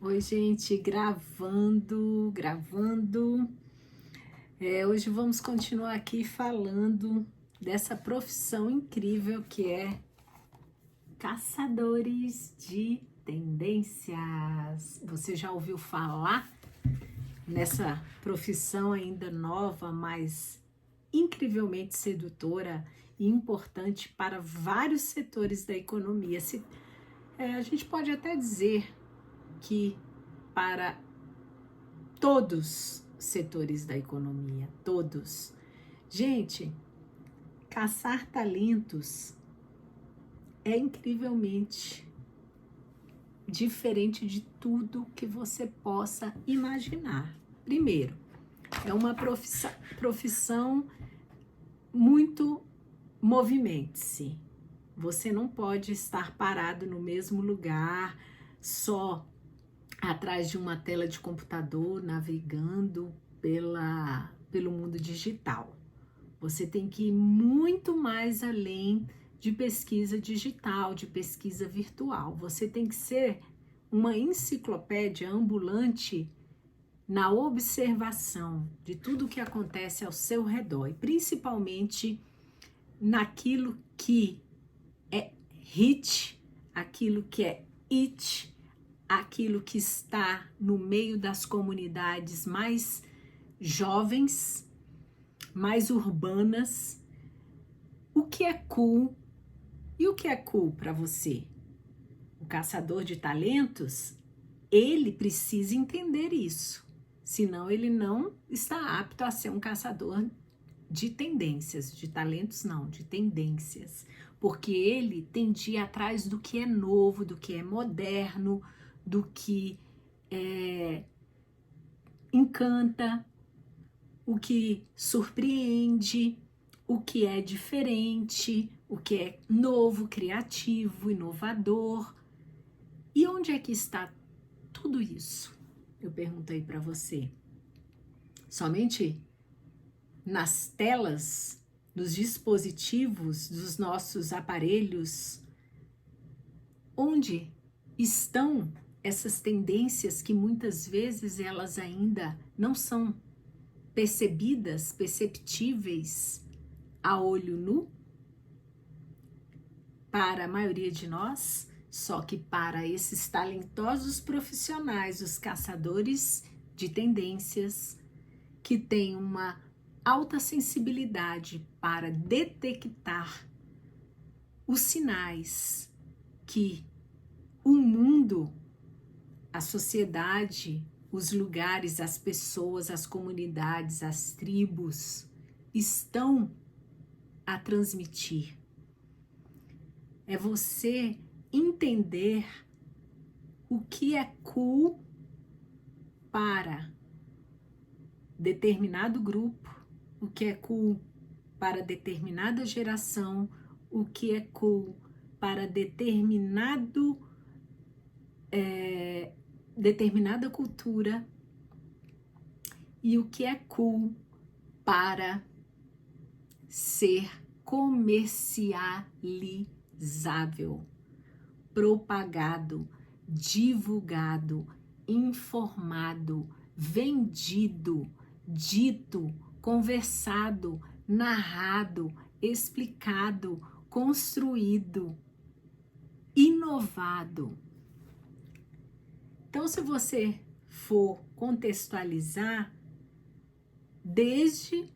Oi, gente, gravando. Hoje vamos continuar aqui falando dessa profissão incrível que é caçadores de tendências. Você já ouviu falar nessa profissão ainda nova, mas incrivelmente sedutora e importante para vários setores da economia? A gente pode até dizer que para todos os setores da economia, todos. Gente, caçar talentos é incrivelmente diferente de tudo que você possa imaginar. Primeiro, é uma profissão muito movimente-se. Você não pode estar parado no mesmo lugar, só atrás de uma tela de computador, navegando pelo mundo digital. Você tem que ir muito mais além de pesquisa digital, de pesquisa virtual. Você tem que ser uma enciclopédia ambulante na observação de tudo que acontece ao seu redor, e principalmente naquilo que é hit, aquilo que é it, aquilo que está no meio das comunidades mais jovens, mais urbanas. O que é cool e o que é cool para você? O caçador de talentos, ele precisa entender isso, senão ele não está apto a ser um caçador de tendências, de talentos não, de tendências, porque ele tem de ir atrás do que é novo, do que é moderno, do que encanta, o que surpreende, o que é diferente, o que é novo, criativo, inovador. E onde é que está tudo isso? Eu perguntei para você. Somente nas telas, nos dispositivos dos nossos aparelhos? Onde estão essas tendências que muitas vezes elas ainda não são perceptíveis a olho nu para a maioria de nós? Só que para esses talentosos profissionais, os caçadores de tendências, que têm uma alta sensibilidade para detectar os sinais que o mundo, a sociedade, os lugares, as pessoas, as comunidades, as tribos estão a transmitir. É você entender o que é cool para determinado grupo, o que é cool para determinada geração, o que é cool para determinada cultura e o que é cool para ser comercializável, propagado, divulgado, informado, vendido, dito, conversado, narrado, explicado, construído, inovado. Então, se você for contextualizar, desde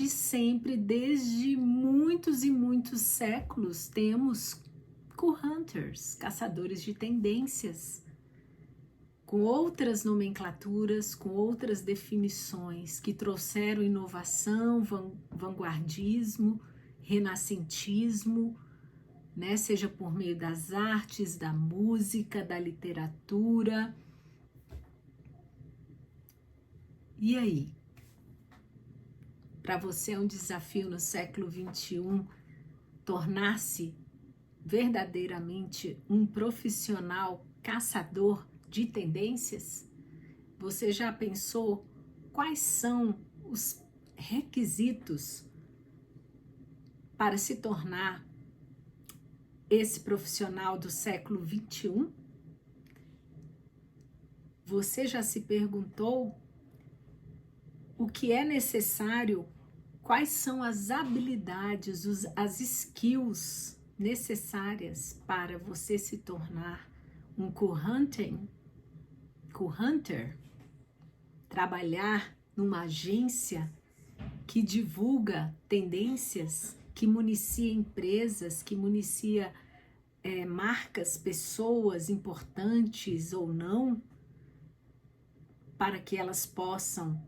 sempre, desde muitos e muitos séculos, temos cool hunters, caçadores de tendências, com outras nomenclaturas, com outras definições, que trouxeram inovação, vanguardismo, renascentismo, né? Seja por meio das artes, da música, da literatura. E aí? Para você é um desafio no século XXI tornar-se verdadeiramente um profissional caçador de tendências? Você já pensou quais são os requisitos para se tornar esse profissional do século 21? Você já se perguntou o que é necessário? Quais são as habilidades, as skills necessárias para você se tornar um co-hunter, trabalhar numa agência que divulga tendências, que municia empresas, que municia marcas, pessoas importantes ou não, para que elas possam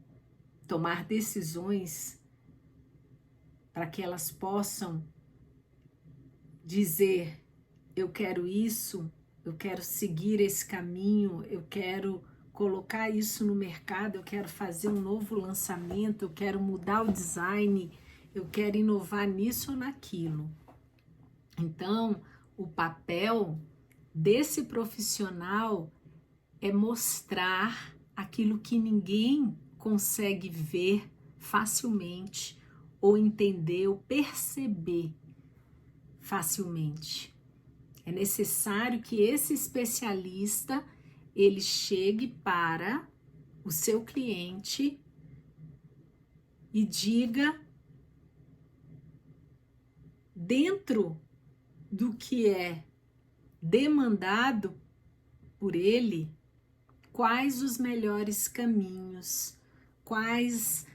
tomar decisões, para que elas possam dizer: eu quero isso, eu quero seguir esse caminho, eu quero colocar isso no mercado, eu quero fazer um novo lançamento, eu quero mudar o design, eu quero inovar nisso ou naquilo. Então, o papel desse profissional é mostrar aquilo que ninguém consegue ver facilmente, ou entender, ou perceber facilmente. É necessário que esse especialista ele chegue para o seu cliente e diga, dentro do que é demandado por ele, quais os melhores caminhos, quais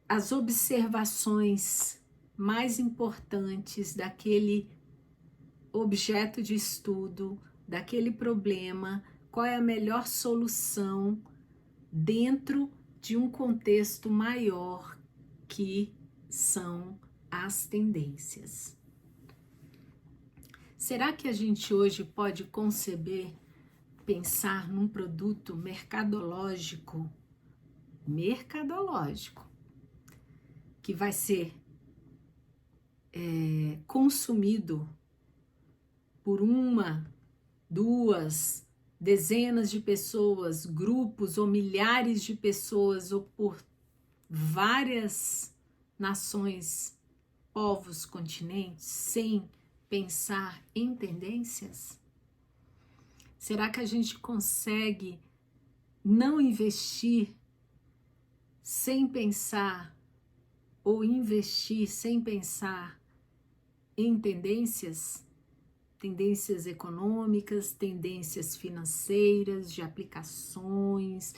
as observações mais importantes daquele objeto de estudo, daquele problema, qual é a melhor solução dentro de um contexto maior que são as tendências. Será que a gente hoje pode conceber, pensar num produto mercadológico, que vai ser consumido por uma, duas, dezenas de pessoas, grupos ou milhares de pessoas, ou por várias nações, povos, continentes, sem pensar em tendências? Será que a gente consegue não investir sem pensar, ou investir sem pensar em tendências? Tendências econômicas, tendências financeiras, de aplicações,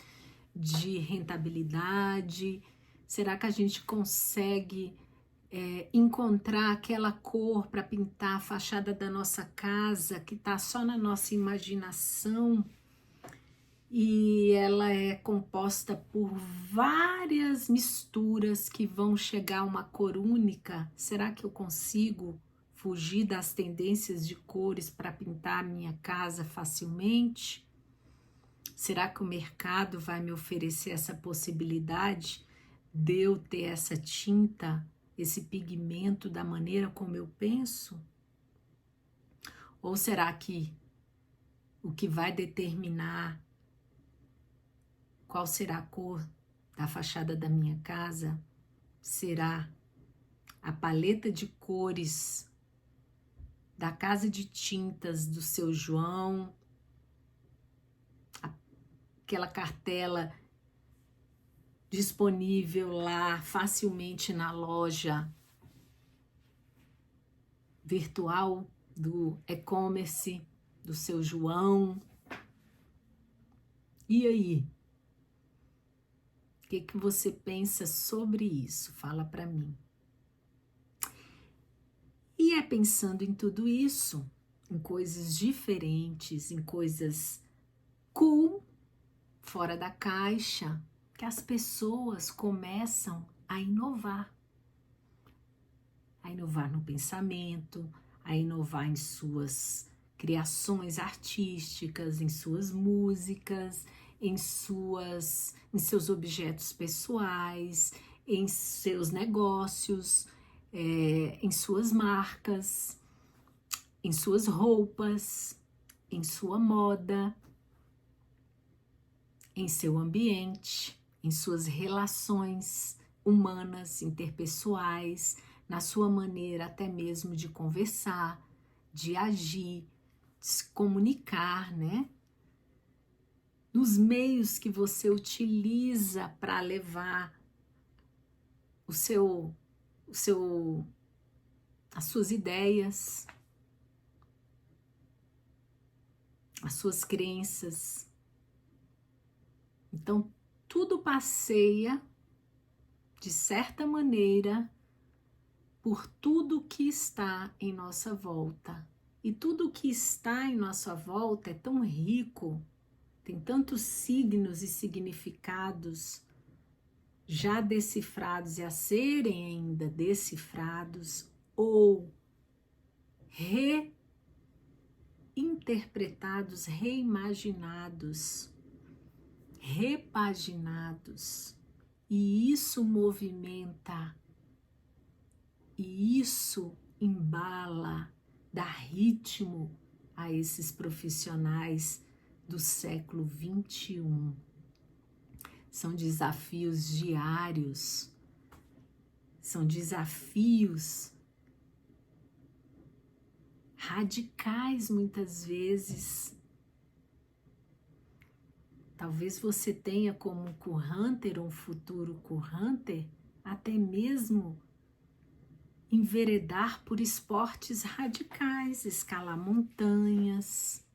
de rentabilidade. Será que a gente consegue encontrar aquela cor para pintar a fachada da nossa casa que está só na nossa imaginação e ela é composta por várias misturas que vão chegar a uma cor única? Será que eu consigo fugir das tendências de cores para pintar a minha casa facilmente? Será que o mercado vai me oferecer essa possibilidade de eu ter essa tinta, esse pigmento da maneira como eu penso? Ou será que o que vai determinar qual será a cor da fachada da minha casa será a paleta de cores da casa de tintas do seu João, aquela cartela disponível lá facilmente na loja virtual do e-commerce do seu João? E aí? O que você pensa sobre isso? Fala para mim. E é pensando em tudo isso, em coisas diferentes, em coisas cool, fora da caixa, que as pessoas começam a inovar. A inovar no pensamento, a inovar em suas criações artísticas, em suas músicas, em seus objetos pessoais, em seus negócios, em suas marcas, em suas roupas, em sua moda, em seu ambiente, em suas relações humanas, interpessoais, na sua maneira até mesmo de conversar, de agir, de se comunicar, né? Nos meios que você utiliza para levar as suas ideias, as suas crenças. Então, tudo passeia, de certa maneira, por tudo que está em nossa volta. E tudo que está em nossa volta é tão rico, tem tantos signos e significados já decifrados e a serem ainda decifrados ou reinterpretados, reimaginados, repaginados. E isso movimenta, e isso embala, dá ritmo a esses profissionais do século 21. São desafios diários, são desafios radicais muitas vezes. Talvez você tenha como um currunter, um futuro currunter, até mesmo enveredar por esportes radicais, escalar montanhas.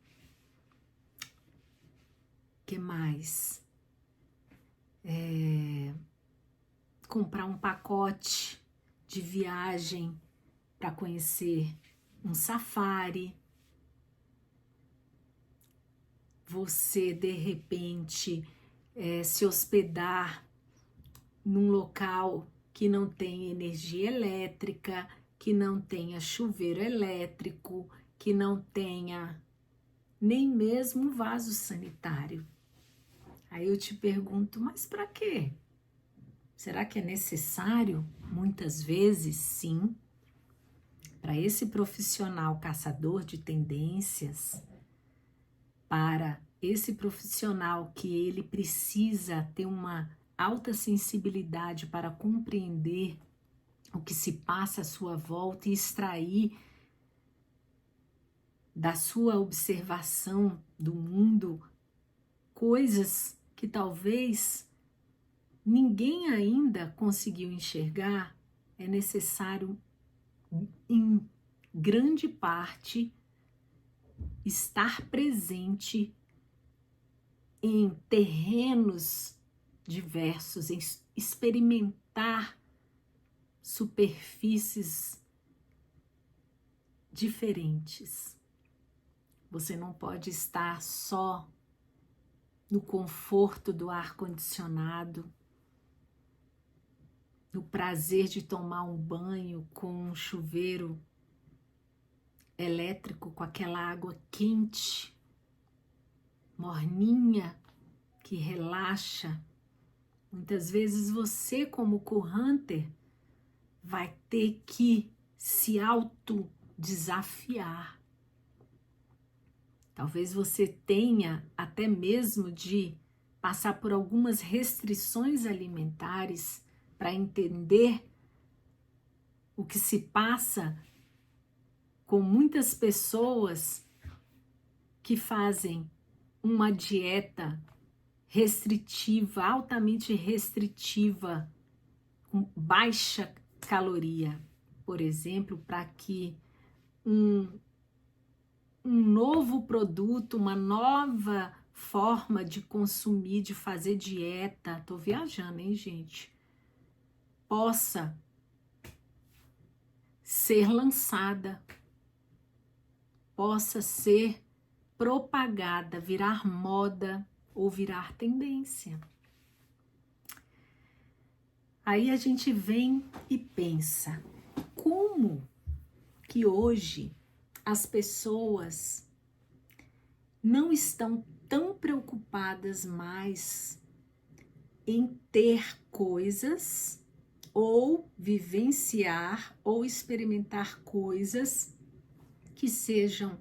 Que mais? Comprar um pacote de viagem para conhecer um safari. Você, de repente, se hospedar num local que não tem energia elétrica, que não tenha chuveiro elétrico, que não tenha nem mesmo um vaso sanitário. Aí eu te pergunto, mas para quê? Será que é necessário? Muitas vezes, sim. Para esse profissional caçador de tendências, para esse profissional que ele precisa ter uma alta sensibilidade para compreender o que se passa à sua volta e extrair da sua observação do mundo coisas que talvez ninguém ainda conseguiu enxergar, é necessário, em grande parte, estar presente em terrenos diversos, em experimentar superfícies diferentes. Você não pode estar só no conforto do ar-condicionado, no prazer de tomar um banho com um chuveiro elétrico, com aquela água quente, morninha, que relaxa. Muitas vezes você, como currunter, vai ter que se autodesafiar. Talvez você tenha até mesmo de passar por algumas restrições alimentares para entender o que se passa com muitas pessoas que fazem uma dieta restritiva, altamente restritiva, com baixa caloria, por exemplo, para que um novo produto, uma nova forma de consumir, de fazer dieta, tô viajando, hein, gente, possa ser lançada, possa ser propagada, virar moda ou virar tendência. Aí a gente vem e pensa, como que hoje as pessoas não estão tão preocupadas mais em ter coisas ou vivenciar ou experimentar coisas que sejam,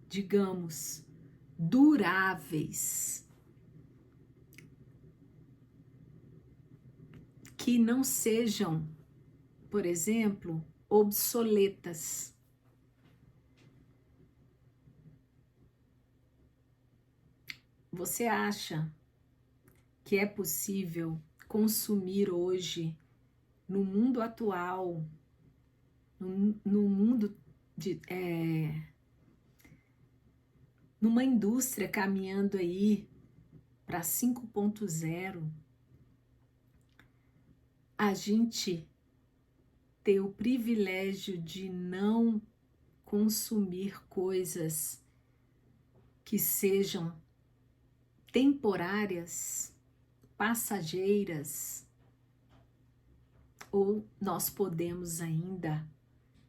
digamos, duráveis, que não sejam por exemplo, obsoletas. Você acha que é possível consumir hoje, no mundo atual, no mundo numa indústria caminhando aí para 5.0, a gente ter o privilégio de não consumir coisas que sejam temporárias, passageiras, ou nós podemos ainda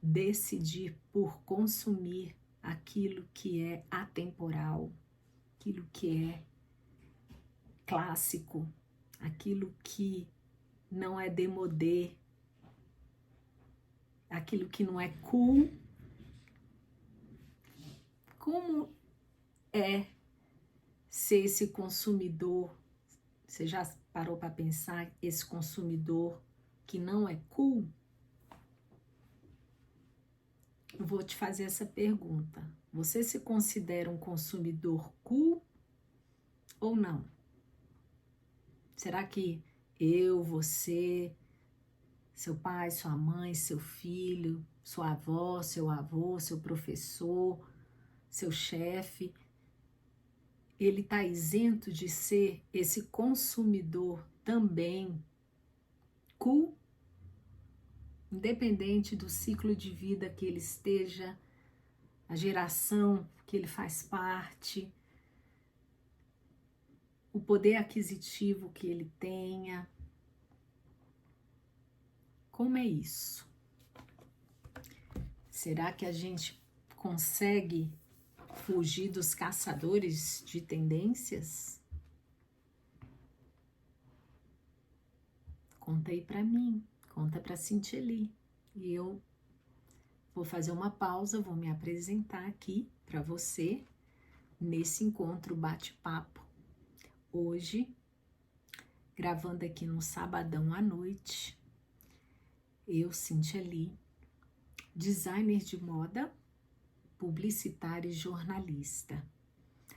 decidir por consumir aquilo que é atemporal, aquilo que é clássico, aquilo que não é demodê, aquilo que não é cool. Como é ser esse consumidor? Você já parou para pensar esse consumidor que não é cool? Eu vou te fazer essa pergunta. Você se considera um consumidor cool ou não? Será que eu, você, seu pai, sua mãe, seu filho, sua avó, seu avô, seu professor, seu chefe, ele está isento de ser esse consumidor também cool? Independente do ciclo de vida que ele esteja, a geração que ele faz parte, o poder aquisitivo que ele tenha. Como é isso? Será que a gente consegue fugir dos caçadores de tendências? Conta aí pra mim, conta pra Cintia Lee. E eu vou fazer uma pausa, vou me apresentar aqui para você nesse encontro bate-papo. Hoje, gravando aqui no sabadão à noite, eu, Cintia Lee, designer de moda, publicitária e jornalista,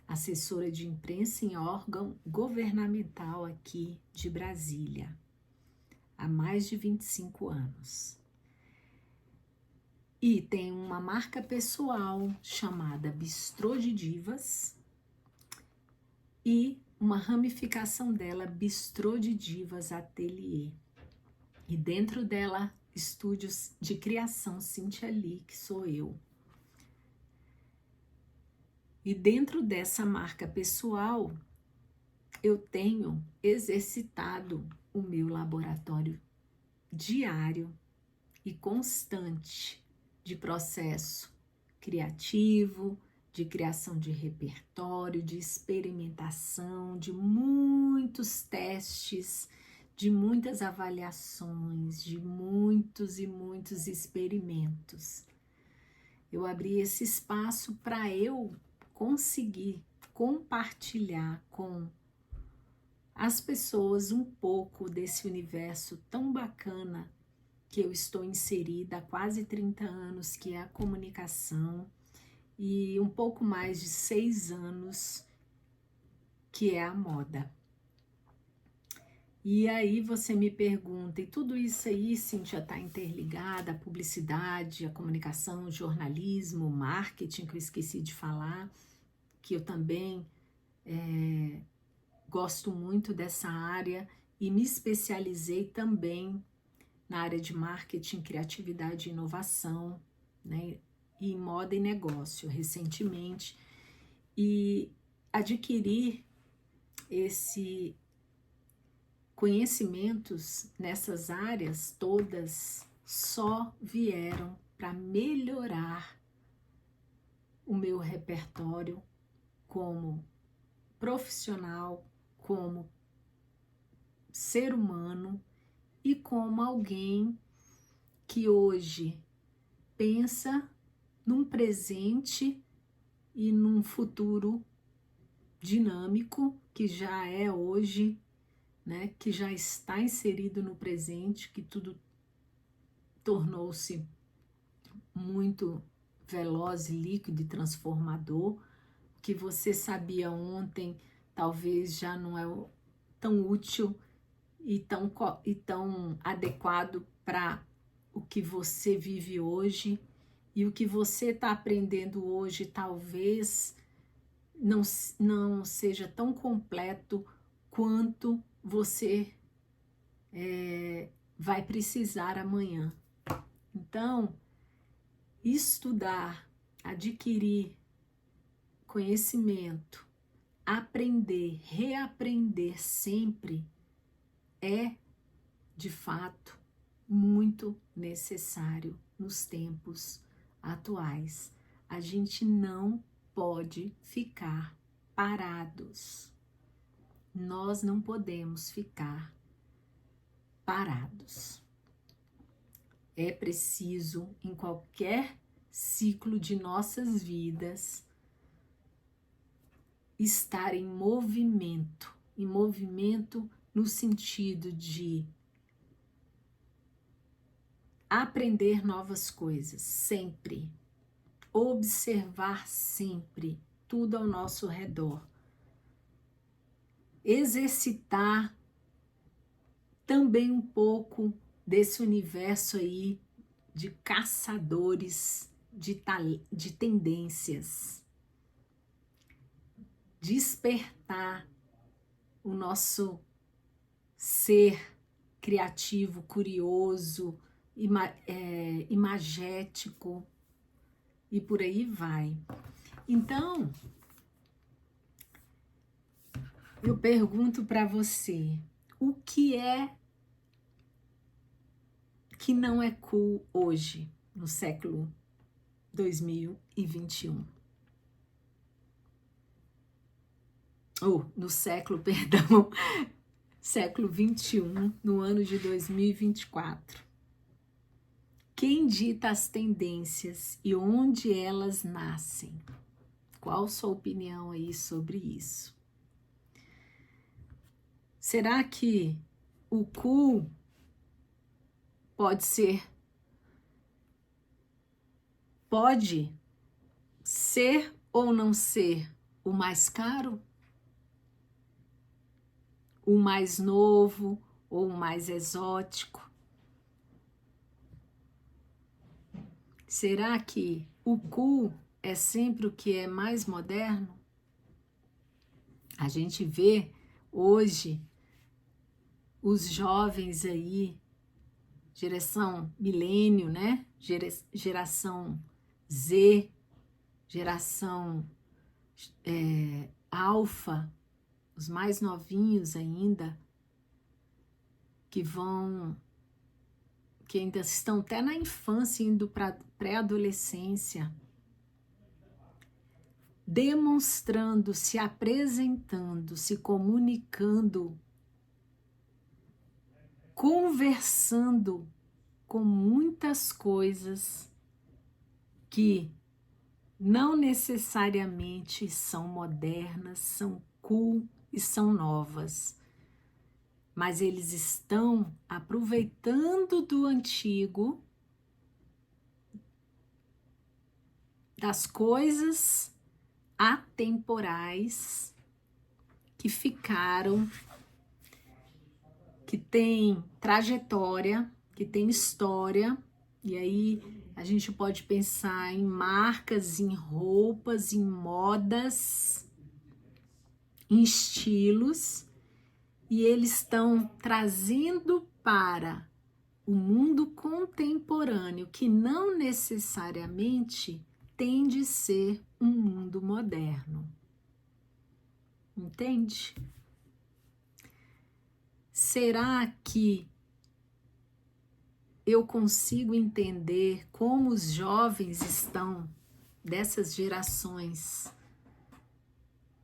assessora de imprensa em órgão governamental aqui de Brasília, há mais de 25 anos. E tem uma marca pessoal chamada Bistrô de Divas e uma ramificação dela, Bistrô de Divas Atelier. E dentro dela, estúdios de criação Cintia Lee, que sou eu. E dentro dessa marca pessoal, eu tenho exercitado o meu laboratório diário e constante de processo criativo, de criação de repertório, de experimentação, de muitos testes, de muitas avaliações, de muitos e muitos experimentos. Eu abri esse espaço para eu conseguir compartilhar com as pessoas um pouco desse universo tão bacana que eu estou inserida há quase 30 anos, que é a comunicação, e um pouco mais de 6 anos, que é a moda. E aí você me pergunta, e tudo isso aí, Cíntia, está interligada, a publicidade, a comunicação, o jornalismo, o marketing, que eu esqueci de falar, que eu também gosto muito dessa área e me especializei também na área de marketing, criatividade e inovação, né? E moda e negócio recentemente, e adquirir esse conhecimentos nessas áreas todas só vieram para melhorar o meu repertório como profissional, como ser humano e como alguém que hoje pensa num presente e num futuro dinâmico que já é hoje, né, que já está inserido no presente, que tudo tornou-se muito veloz, líquido e transformador. O que você sabia ontem talvez já não é tão útil e tão adequado para o que você vive hoje. E o que você está aprendendo hoje talvez não seja tão completo quanto você vai precisar amanhã. Então, estudar, adquirir conhecimento, aprender, reaprender sempre é, de fato, muito necessário nos tempos atuais. A gente não pode ficar parados. Nós não podemos ficar parados. É preciso, em qualquer ciclo de nossas vidas, estar em movimento no sentido de aprender novas coisas, sempre, observar sempre tudo ao nosso redor, exercitar também um pouco desse universo aí de caçadores de tendências, despertar o nosso ser criativo, curioso, imagético e por aí vai. Então, eu pergunto para você, o que é que não é cool hoje, no século 2021? No século, perdão, século 21, no ano de 2024. Quem dita as tendências e onde elas nascem? Qual sua opinião aí sobre isso? Será que o cool pode ser ou não ser o mais caro? O mais novo ou o mais exótico? Será que o cool é sempre o que é mais moderno? A gente vê hoje os jovens aí, geração milênio, né? Geração Z, geração alfa, os mais novinhos ainda, que ainda estão até na infância, indo para pré-adolescência, demonstrando, se apresentando, se comunicando, conversando com muitas coisas que não necessariamente são modernas, são cool e são novas, mas eles estão aproveitando do antigo, das coisas atemporais que ficaram, que tem trajetória, que tem história, e aí a gente pode pensar em marcas, em roupas, em modas, em estilos, e eles estão trazendo para o mundo contemporâneo, que não necessariamente tem de ser um mundo moderno. Entende? Será que eu consigo entender como os jovens estão dessas gerações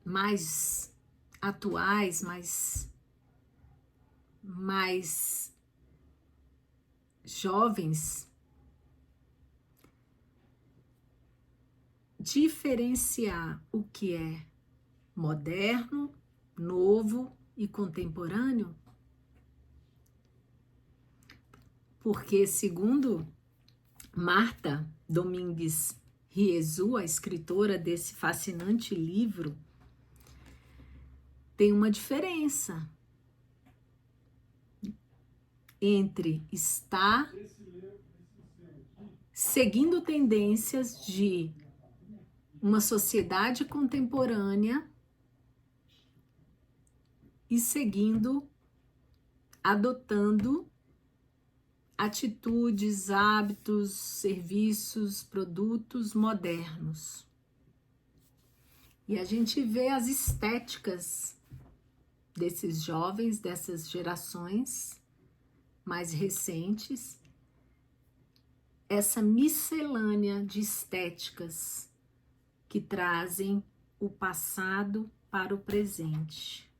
mais atuais, mais jovens, diferenciar o que é moderno, novo e contemporâneo? Porque, segundo Marta Domingues Riezu, a escritora desse fascinante livro, tem uma diferença entre estar seguindo tendências de uma sociedade contemporânea e adotando atitudes, hábitos, serviços, produtos modernos. E a gente vê as estéticas desses jovens, dessas gerações mais recentes, essa miscelânea de estéticas que trazem o passado para o presente.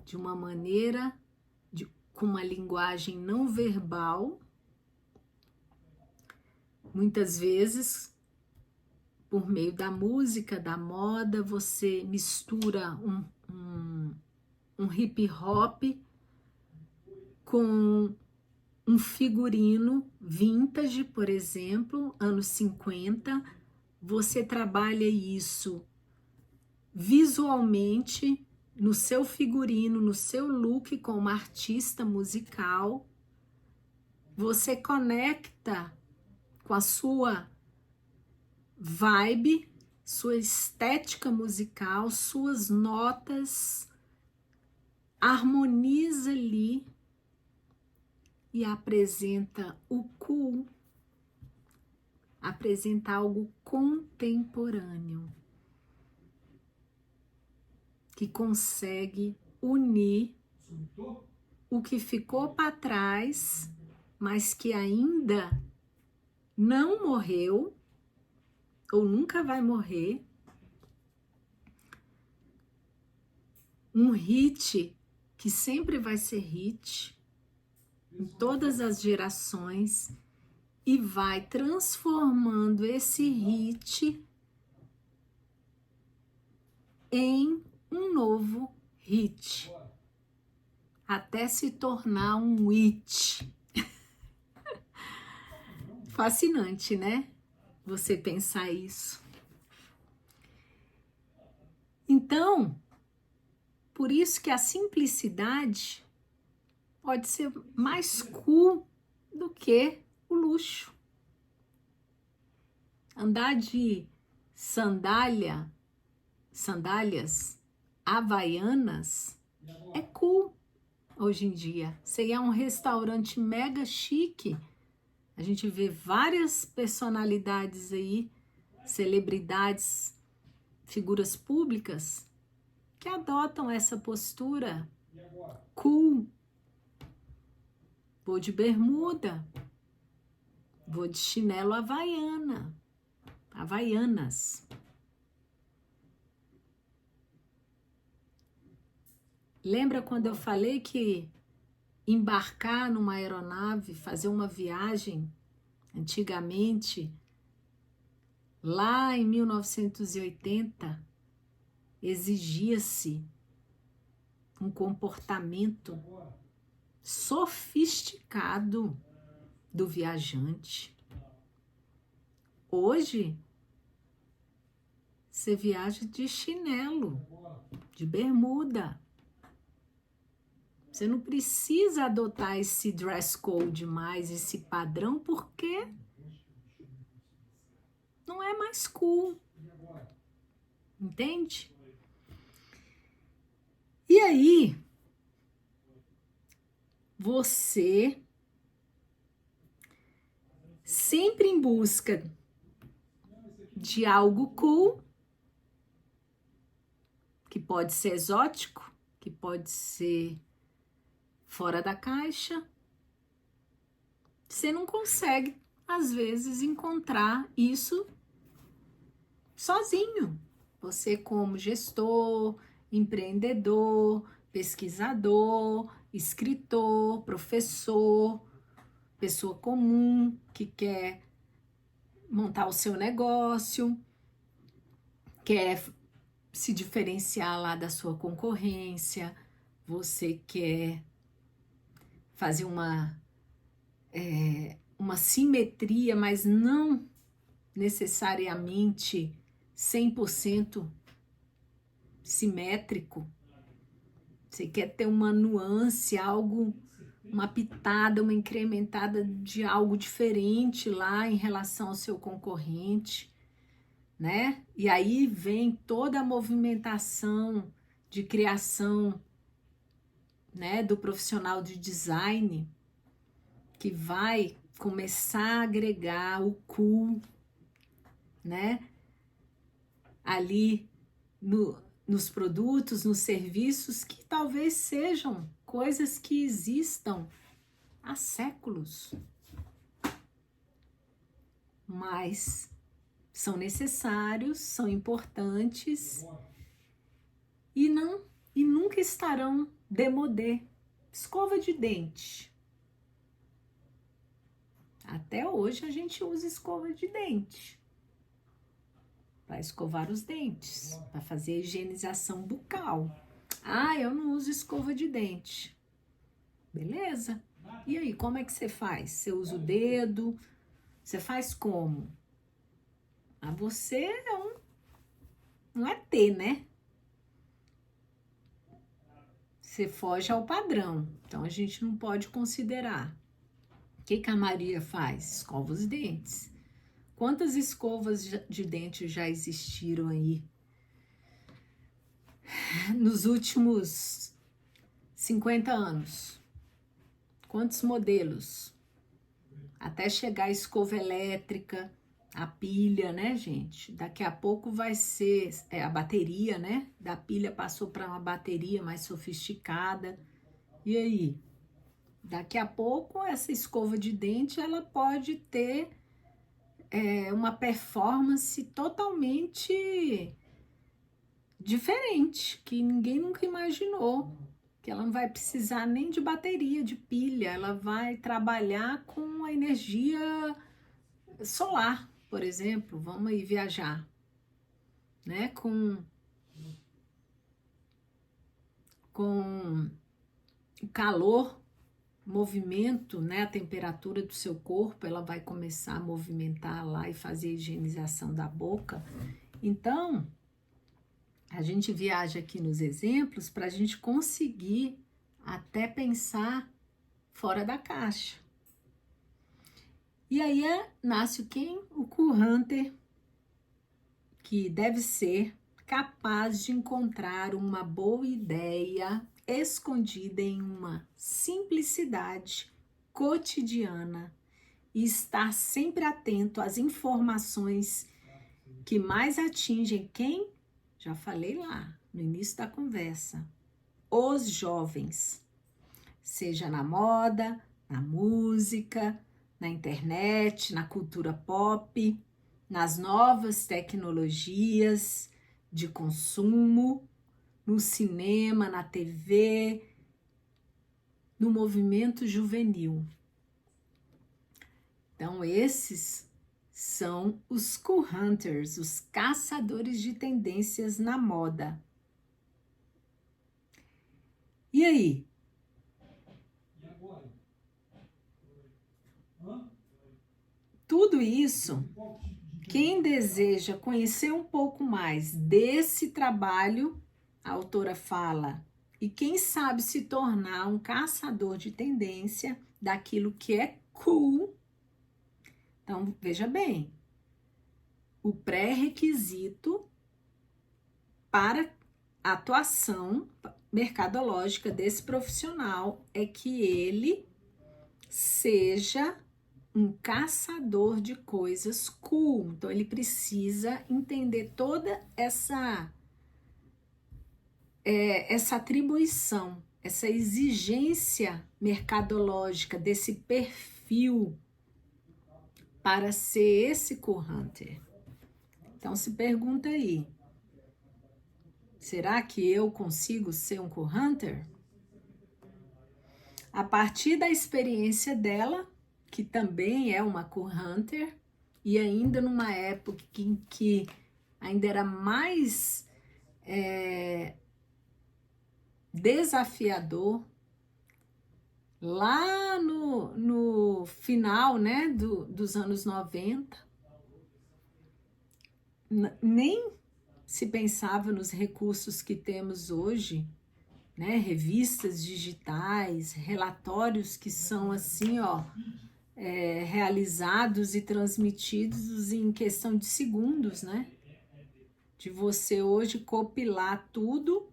De uma maneira, com uma linguagem não verbal, muitas vezes, por meio da música, da moda, você mistura um hip hop com um figurino vintage, por exemplo, anos 50, você trabalha isso visualmente no seu figurino, no seu look como artista musical, você conecta com a sua vibe, sua estética musical, suas notas, harmoniza ali e apresenta o cool, apresenta algo contemporâneo, que consegue unir o que ficou para trás, mas que ainda não morreu ou nunca vai morrer. Um hit que sempre vai ser hit em todas as gerações e vai transformando esse hit em um novo hit, até se tornar um hit. Fascinante, né? Você pensar isso. Então, por isso que a simplicidade pode ser mais cool do que o luxo. Andar de sandálias havaianas é cool hoje em dia. Você ir a um restaurante mega chique, a gente vê várias personalidades aí, celebridades, figuras públicas, que adotam essa postura cool. Vou de bermuda, vou de chinelo havaianas. Lembra quando eu falei que embarcar numa aeronave, fazer uma viagem, antigamente, lá em 1980, exigia-se um comportamento sofisticado do viajante. Hoje, você viaja de chinelo, de bermuda. Você não precisa adotar esse dress code mais, esse padrão, porque não é mais cool. Entende? E aí, você, sempre em busca de algo cool, que pode ser exótico, que pode ser fora da caixa, você não consegue, às vezes, encontrar isso sozinho. Você, como gestor, empreendedor, pesquisador, escritor, professor, pessoa comum que quer montar o seu negócio, quer se diferenciar lá da sua concorrência, você quer fazer uma simetria, mas não necessariamente 100% simétrico. Você quer ter uma nuance, algo, uma pitada, uma incrementada de algo diferente lá em relação ao seu concorrente, né? E aí vem toda a movimentação de criação, né, do profissional de design, que vai começar a agregar o cool, né, ali nos produtos, nos serviços, que talvez sejam coisas que existam há séculos, mas são necessários, são importantes e nunca estarão démodé. Escova de dente. Até hoje a gente usa escova de dente para escovar os dentes, para fazer a higienização bucal. Ah, eu não uso escova de dente. Beleza. E aí, como é que você faz? Você usa o dedo? Você faz como? Ah, você é um ET, né? Você foge ao padrão. Então, a gente não pode considerar. O que a Maria faz? Escova os dentes. Quantas escovas de dente já existiram aí nos últimos 50 anos? Quantos modelos? Até chegar a escova elétrica, a pilha, né, gente? Daqui a pouco vai ser a bateria, né? Da pilha passou para uma bateria mais sofisticada. E aí? Daqui a pouco essa escova de dente ela pode ter uma performance totalmente diferente, que ninguém nunca imaginou, que ela não vai precisar nem de bateria, de pilha, ela vai trabalhar com a energia solar, por exemplo. Vamos aí viajar, né? Com o calor, movimento, né? A temperatura do seu corpo, ela vai começar a movimentar lá e fazer a higienização da boca. Então, a gente viaja aqui nos exemplos para a gente conseguir até pensar fora da caixa. E aí nasce quem? O Cool Hunter, que deve ser capaz de encontrar uma boa ideia escondida em uma simplicidade cotidiana e estar sempre atento às informações que mais atingem quem? Já falei lá no início da conversa. Os jovens, seja na moda, na música, na internet, na cultura pop, nas novas tecnologias de consumo, no cinema, na TV, no movimento juvenil. Então, esses são os Cool Hunters, os caçadores de tendências na moda. E aí? Tudo isso, quem deseja conhecer um pouco mais desse trabalho, a autora fala, e quem sabe se tornar um caçador de tendência daquilo que é cool. Então, veja bem, o pré-requisito para a atuação mercadológica desse profissional é que ele seja um caçador de coisas cool. Então, ele precisa entender toda essa atribuição, essa exigência mercadológica desse perfil para ser esse Cool Hunter. Então, se pergunta aí, será que eu consigo ser um Cool Hunter? A partir da experiência dela, que também é uma Cool Hunter, e ainda numa época em que ainda era mais desafiador lá no final, né, dos anos 90, nem se pensava nos recursos que temos hoje, né, revistas digitais, relatórios que são assim, ó, realizados e transmitidos em questão de segundos, né, de você hoje compilar tudo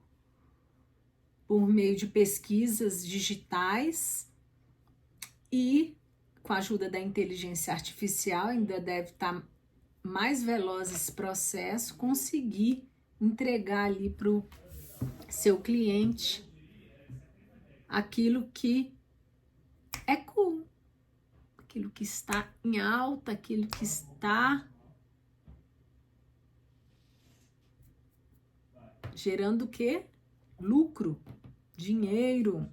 por meio de pesquisas digitais e com a ajuda da inteligência artificial, ainda deve estar mais veloz esse processo, conseguir entregar ali para o seu cliente aquilo que é cool, aquilo que está em alta, aquilo que está gerando o quê? Lucro, dinheiro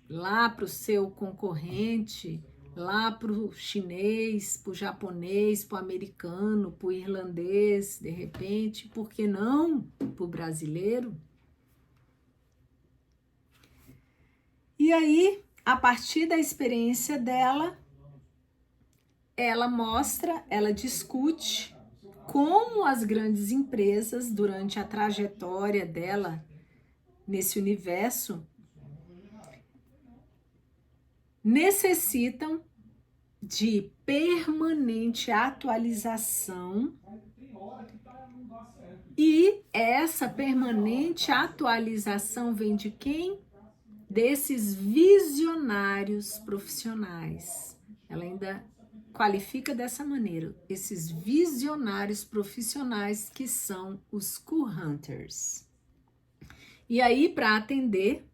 lá para o seu concorrente, lá para o chinês, para o japonês, para o americano, para o irlandês, de repente, por que não para o brasileiro? E aí, a partir da experiência dela, ela mostra, ela discute como as grandes empresas, durante a trajetória dela nesse universo, necessitam de permanente atualização, e essa permanente atualização vem de quem? Desses visionários profissionais. Ela ainda qualifica dessa maneira, esses visionários profissionais que são os Q-Hunters. E aí, para atender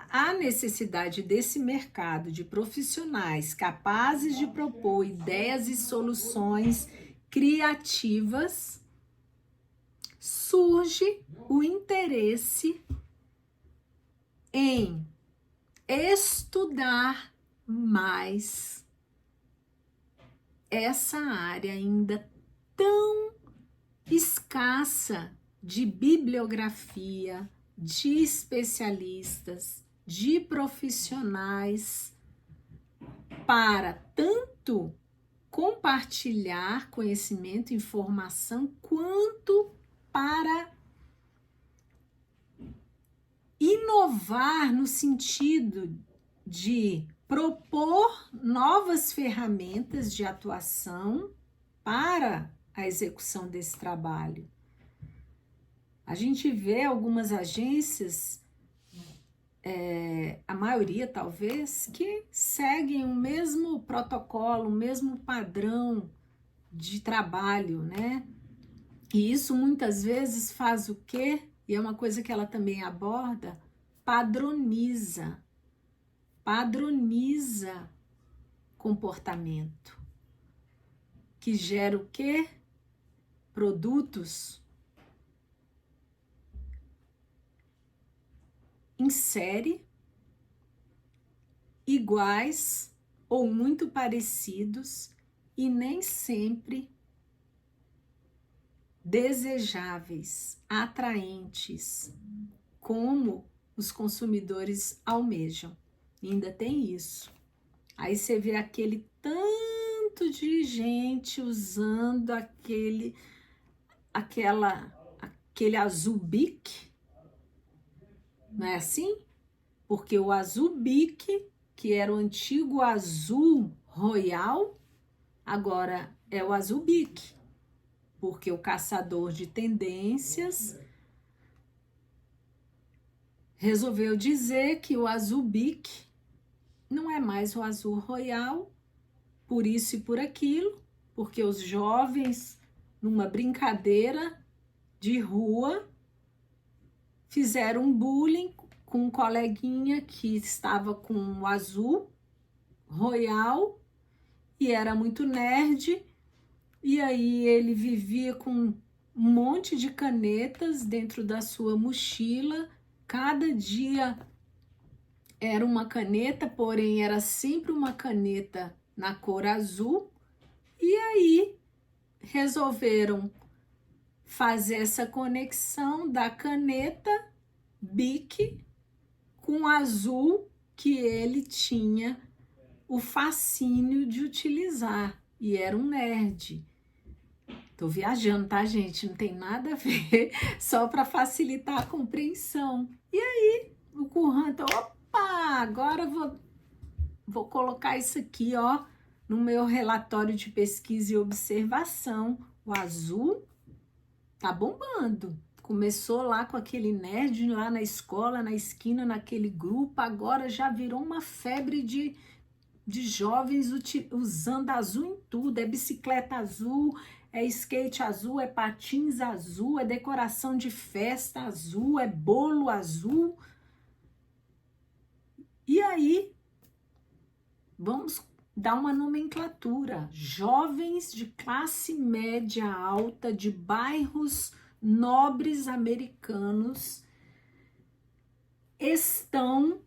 a necessidade desse mercado de profissionais capazes de propor ideias e soluções criativas, surge o interesse em estudar mais essa área ainda tão escassa de bibliografia, de especialistas, de profissionais, para tanto compartilhar conhecimento, informação, quanto para inovar no sentido de propor novas ferramentas de atuação para a execução desse trabalho. A gente vê algumas agências, a maioria talvez, que seguem o mesmo protocolo, o mesmo padrão de trabalho, né? E isso muitas vezes faz o quê? E é uma coisa que ela também aborda, padroniza comportamento, que gera o quê? Produtos em série, iguais ou muito parecidos e nem sempre desejáveis, atraentes, como os consumidores almejam. E ainda tem isso. Aí você vê aquele tanto de gente usando aquele azul bic, não é assim? Porque o azul bic, que era o antigo azul royal, agora é o azul bic, porque o caçador de tendências resolveu dizer que o azul bic não é mais o azul royal, por isso e por aquilo, porque os jovens, numa brincadeira de rua, fizeram um bullying com um coleguinha que estava com o azul royal e era muito nerd, e aí ele vivia com um monte de canetas dentro da sua mochila, cada dia era uma caneta, porém era sempre uma caneta na cor azul, e aí resolveram fazer essa conexão da caneta Bic com azul que ele tinha o fascínio de utilizar, e era um nerd. Tô viajando, tá, gente? Não tem nada a ver, só para facilitar a compreensão. E aí, o Kurhanta, opa, agora vou colocar isso aqui, ó, no meu relatório de pesquisa e observação. O azul tá bombando. Começou lá com aquele nerd lá na escola, na esquina, naquele grupo, agora já virou uma febre de jovens usando azul em tudo. É bicicleta azul, é skate azul, é patins azul, é decoração de festa azul, é bolo azul. E aí, vamos dar uma nomenclatura. Jovens de classe média alta de bairros nobres americanos estão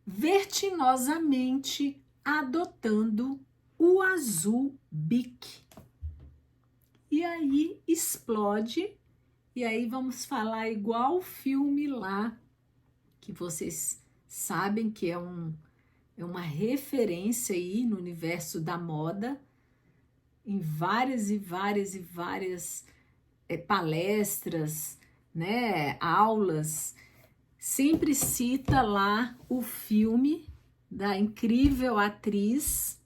vertiginosamente adotando o azul Bic. E aí explode, e aí vamos falar igual o filme lá, que vocês sabem que é uma referência aí no universo da moda, em várias palestras, né, aulas, sempre cita lá o filme da incrível atriz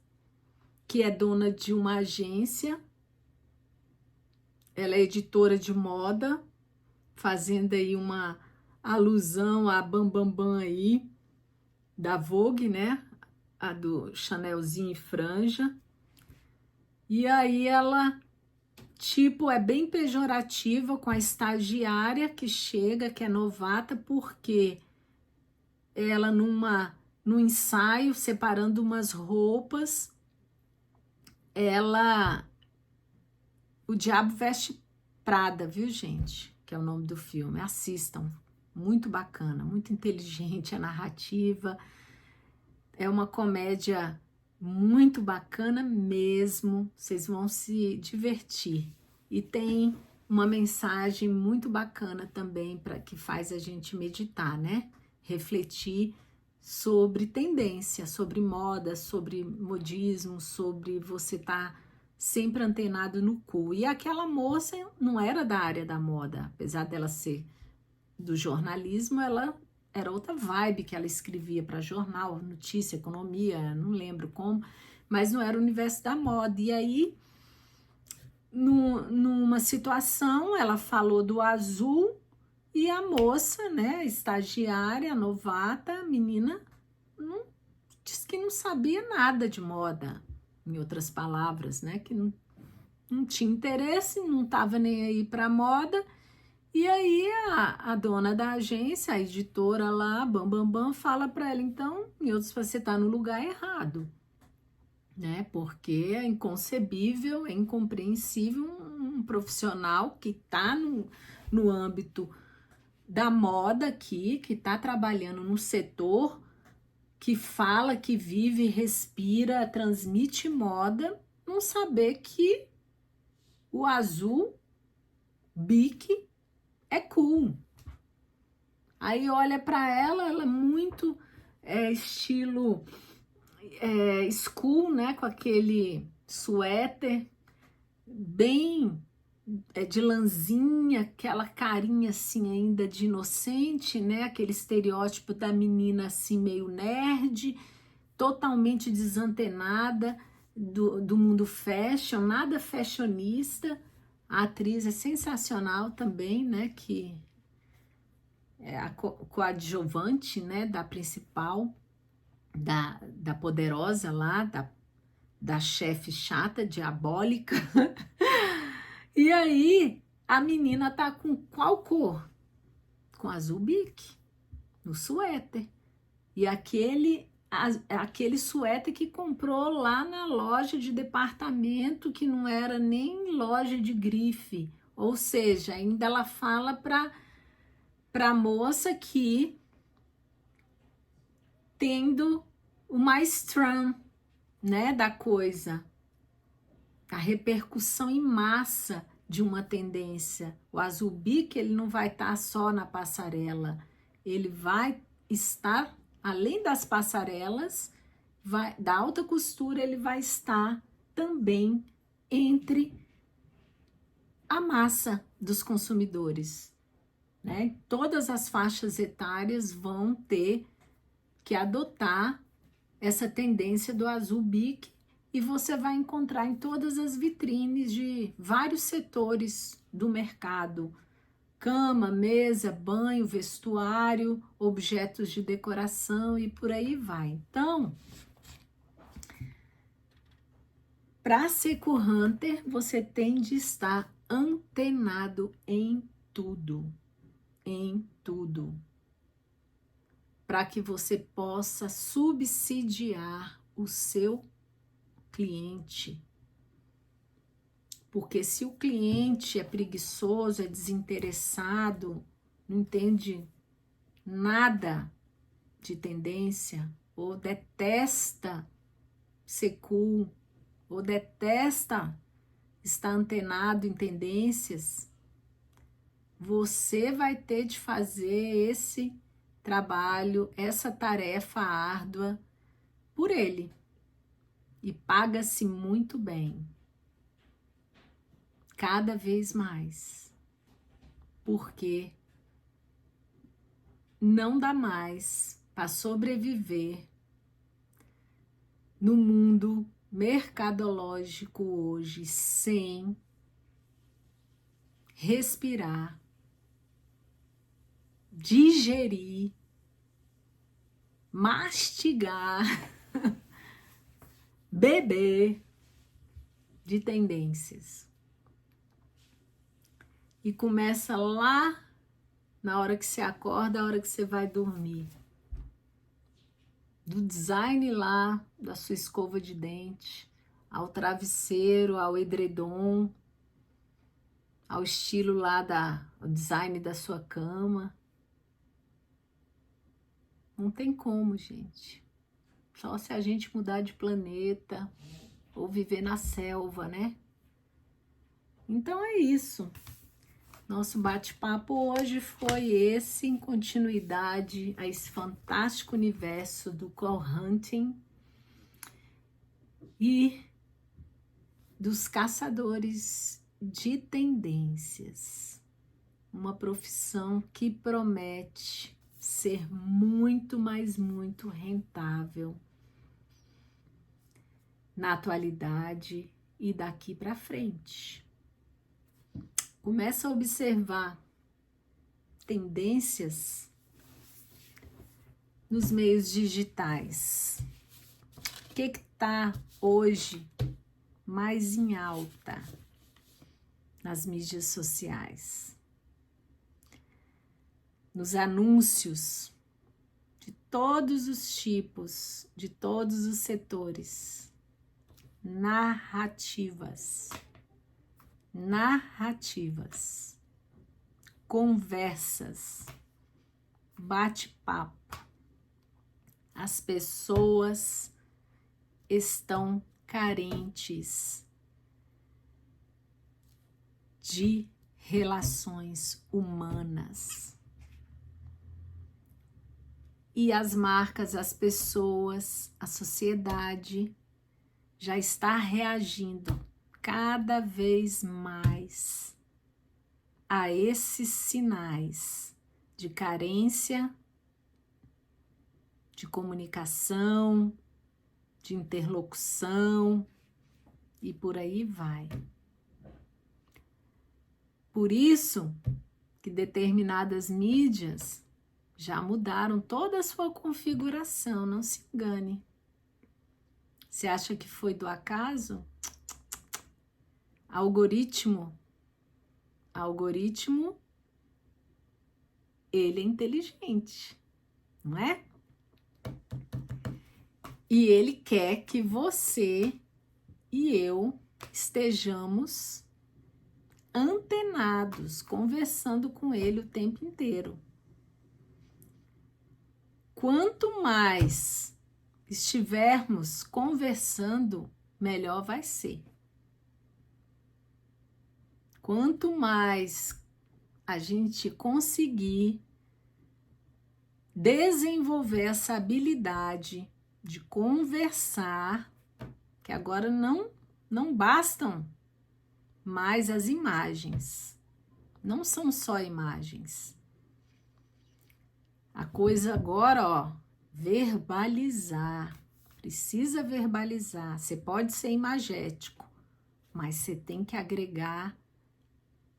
que é dona de uma agência. Ela é editora de moda, fazendo aí uma alusão a Bam Bam Bam aí, da Vogue, né? A do Chanelzinho e franja. E aí ela, tipo, é bem pejorativa com a estagiária que chega, que é novata, porque ela num ensaio, separando umas roupas, o Diabo Veste Prada, viu, gente? Que é o nome do filme. Assistam. Muito bacana, muito inteligente a narrativa. É uma comédia muito bacana mesmo. Vocês vão se divertir. E tem uma mensagem muito bacana também para que faz a gente meditar, né? Refletir sobre tendência, sobre moda, sobre modismo, sobre você estar sempre antenado no cool. E aquela moça não era da área da moda, apesar dela ser do jornalismo, ela era outra vibe que ela escrevia para jornal, notícia, economia, não lembro como, mas não era o universo da moda. E aí, numa situação, ela falou do azul e a moça, né, a estagiária, a novata, a menina, disse que não sabia nada de moda, em outras palavras, né, que não tinha interesse, não estava nem aí para moda. E aí a dona da agência, a editora lá, Bam Bam Bam, fala para ela, então, você está no lugar errado, né? Porque é inconcebível, é incompreensível um profissional que está no âmbito da moda aqui, que está trabalhando no setor, que fala, que vive, respira, transmite moda, não saber que o azul Bic é cool. Aí olha para ela é muito estilo school, né? Com aquele suéter bem de lãzinha, aquela carinha assim ainda de inocente, né? Aquele estereótipo da menina assim meio nerd, totalmente desantenada do mundo fashion, nada fashionista. A atriz é sensacional também, né? Que é a coadjuvante, né? Da principal, da poderosa lá, da chefe chata, diabólica. E aí, a menina tá com qual cor? Com azul bique, no suéter. E aquele suéter que comprou lá na loja de departamento, que não era nem loja de grife. Ou seja, ainda ela fala pra moça que tendo o maestran, né, da coisa, a repercussão em massa de uma tendência. O azul bique, ele não vai estar só na passarela, ele vai estar além das passarelas, da alta costura, ele vai estar também entre a massa dos consumidores, né? Todas as faixas etárias vão ter que adotar essa tendência do azul bique e você vai encontrar em todas as vitrines de vários setores do mercado: cama, mesa, banho, vestuário, objetos de decoração e por aí vai. Então, para ser co-hunter, você tem de estar antenado em tudo, para que você possa subsidiar o seu cliente. Porque se o cliente é preguiçoso, é desinteressado, não entende nada de tendência, ou detesta ser cool, ou detesta estar antenado em tendências, você vai ter de fazer esse trabalho, essa tarefa árdua por ele. E paga-se muito bem. Cada vez mais. Porque não dá mais para sobreviver no mundo mercadológico hoje sem respirar, digerir, mastigar, beber de tendências. E começa lá na hora que você acorda, a hora que você vai dormir. Do design lá da sua escova de dente, ao travesseiro, ao edredom, ao estilo lá o design da sua cama. Não tem como, gente. Só se a gente mudar de planeta ou viver na selva, né? Então é isso. Nosso bate-papo hoje foi esse, em continuidade a esse fantástico universo do co-hunting e dos caçadores de tendências. Uma profissão que promete ser muito, mas muito rentável na atualidade e daqui para frente. Começa a observar tendências nos meios digitais. O que está hoje mais em alta nas mídias sociais? Nos anúncios de todos os tipos, de todos os setores. Narrativas, conversas, bate-papo. As pessoas estão carentes de relações humanas. E as marcas, as pessoas, a sociedade já está reagindo cada vez mais a esses sinais de carência, de comunicação, de interlocução e por aí vai. Por isso que determinadas mídias já mudaram toda a sua configuração, não se engane. Você acha que foi do acaso? Algoritmo, ele é inteligente, não é? E ele quer que você e eu estejamos antenados, conversando com ele o tempo inteiro. Quanto mais estivermos conversando, melhor vai ser. Quanto mais a gente conseguir desenvolver essa habilidade de conversar, que agora não bastam mais as imagens. Não são só imagens. A coisa agora, ó, verbalizar. Precisa verbalizar. Você pode ser imagético, mas você tem que agregar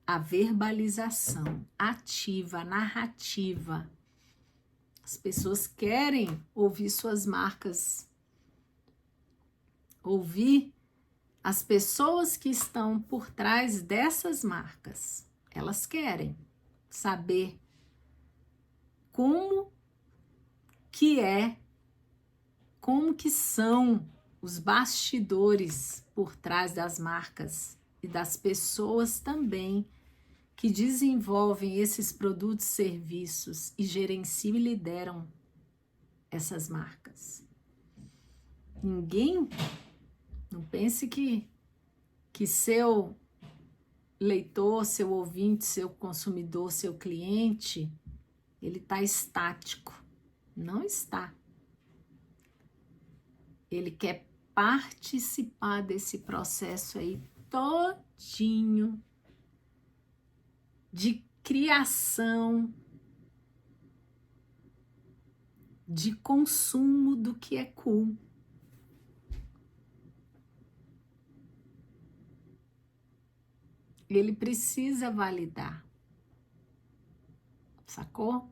a verbalização ativa, a narrativa. As pessoas querem ouvir suas marcas, ouvir as pessoas que estão por trás dessas marcas. Elas querem saber como que são os bastidores por trás das marcas e das pessoas também que desenvolvem esses produtos, serviços e gerenciam e lideram essas marcas. Ninguém, não pense que seu leitor, seu ouvinte, seu consumidor, seu cliente, ele está estático. Não está. Ele quer participar desse processo aí todinho de criação, de consumo do que é cool. Ele precisa validar, sacou?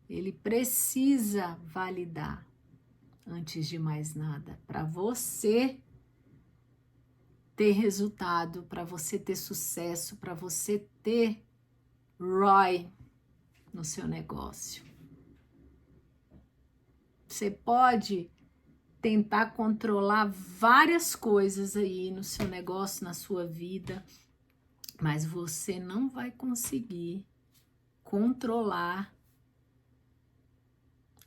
Ele precisa validar, antes de mais nada, para você ter resultado, para você ter sucesso, para você ter ROI no seu negócio. Você pode tentar controlar várias coisas aí no seu negócio, na sua vida, mas você não vai conseguir controlar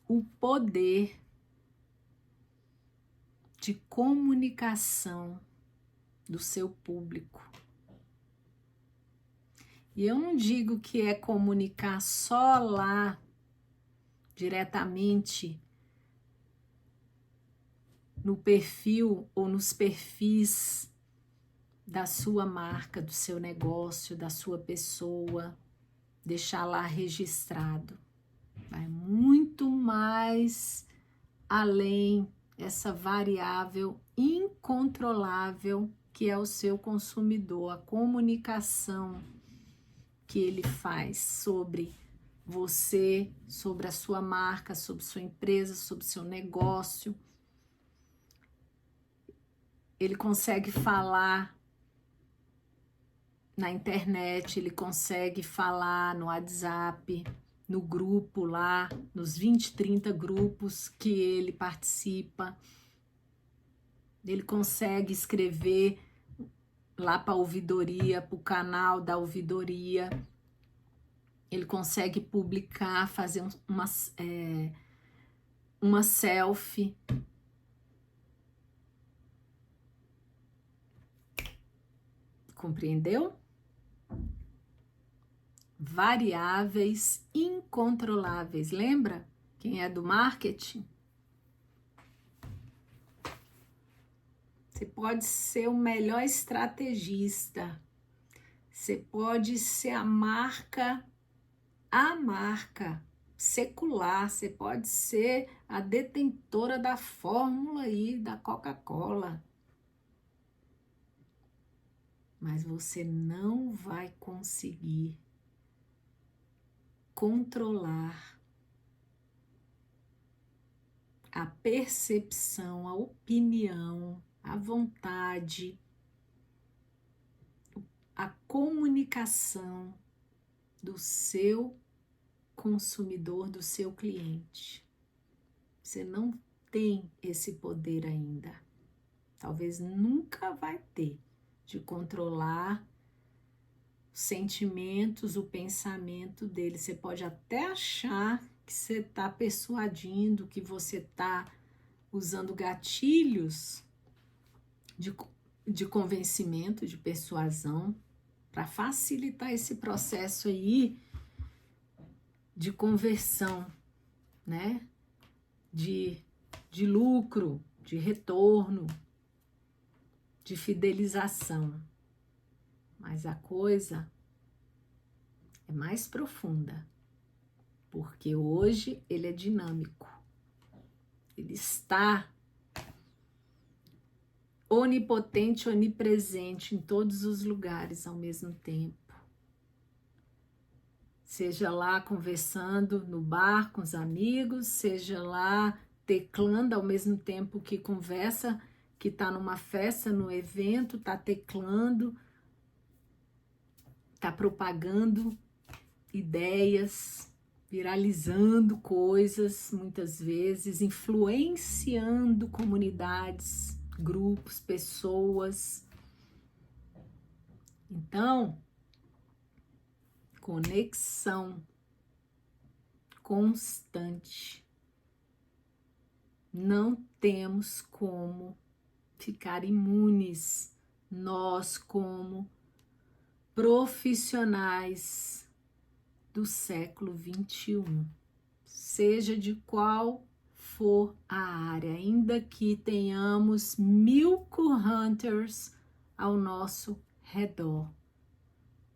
o poder de comunicação do seu público. E eu não digo que é comunicar só lá, diretamente, no perfil ou nos perfis da sua marca, do seu negócio, da sua pessoa, deixar lá registrado. Vai muito mais além essa variável incontrolável que é o seu consumidor, a comunicação que ele faz sobre você, sobre a sua marca, sobre sua empresa, sobre seu negócio. Ele consegue falar na internet, ele consegue falar no WhatsApp, no grupo lá, nos 20, 30 grupos que ele participa. Ele consegue escrever lá para a ouvidoria, para o canal da ouvidoria. Ele consegue publicar, fazer uma selfie. Compreendeu? Variáveis incontroláveis. Lembra? Quem é do marketing? Você pode ser o melhor estrategista. Você pode ser a marca secular. Você pode ser a detentora da fórmula aí da Coca-Cola. Mas você não vai conseguir controlar a percepção, a opinião, a vontade, a comunicação do seu consumidor, do seu cliente. Você não tem esse poder ainda. Talvez nunca vai ter, de controlar os sentimentos, o pensamento dele. Você pode até achar que você está persuadindo, que você está usando gatilhos de convencimento, de persuasão, para facilitar esse processo aí de conversão né? De lucro, de retorno, de fidelização. Mas a coisa é mais profunda, porque hoje ele é dinâmico. Ele está onipotente, onipresente em todos os lugares ao mesmo tempo. Seja lá conversando no bar com os amigos, seja lá teclando ao mesmo tempo que conversa, que está numa festa, no evento, está teclando, está propagando ideias, viralizando coisas, muitas vezes, influenciando comunidades, grupos, pessoas. Então, conexão constante. Não temos como ficar imunes, nós como profissionais do século XXI, seja de qual for a área, ainda que tenhamos 1000 hunters ao nosso redor.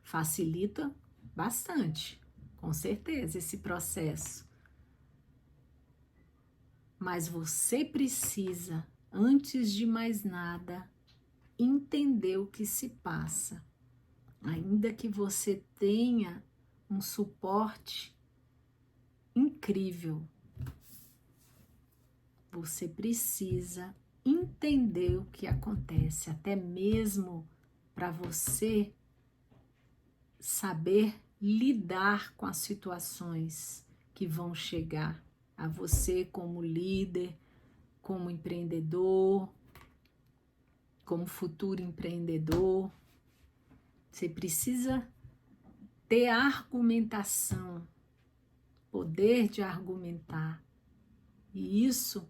Facilita bastante, com certeza, esse processo. Mas você precisa, antes de mais nada, entender o que se passa. Ainda que você tenha um suporte incrível, você precisa entender o que acontece, até mesmo para você saber lidar com as situações que vão chegar a você como líder, como empreendedor, como futuro empreendedor. Você precisa ter argumentação, poder de argumentar. E isso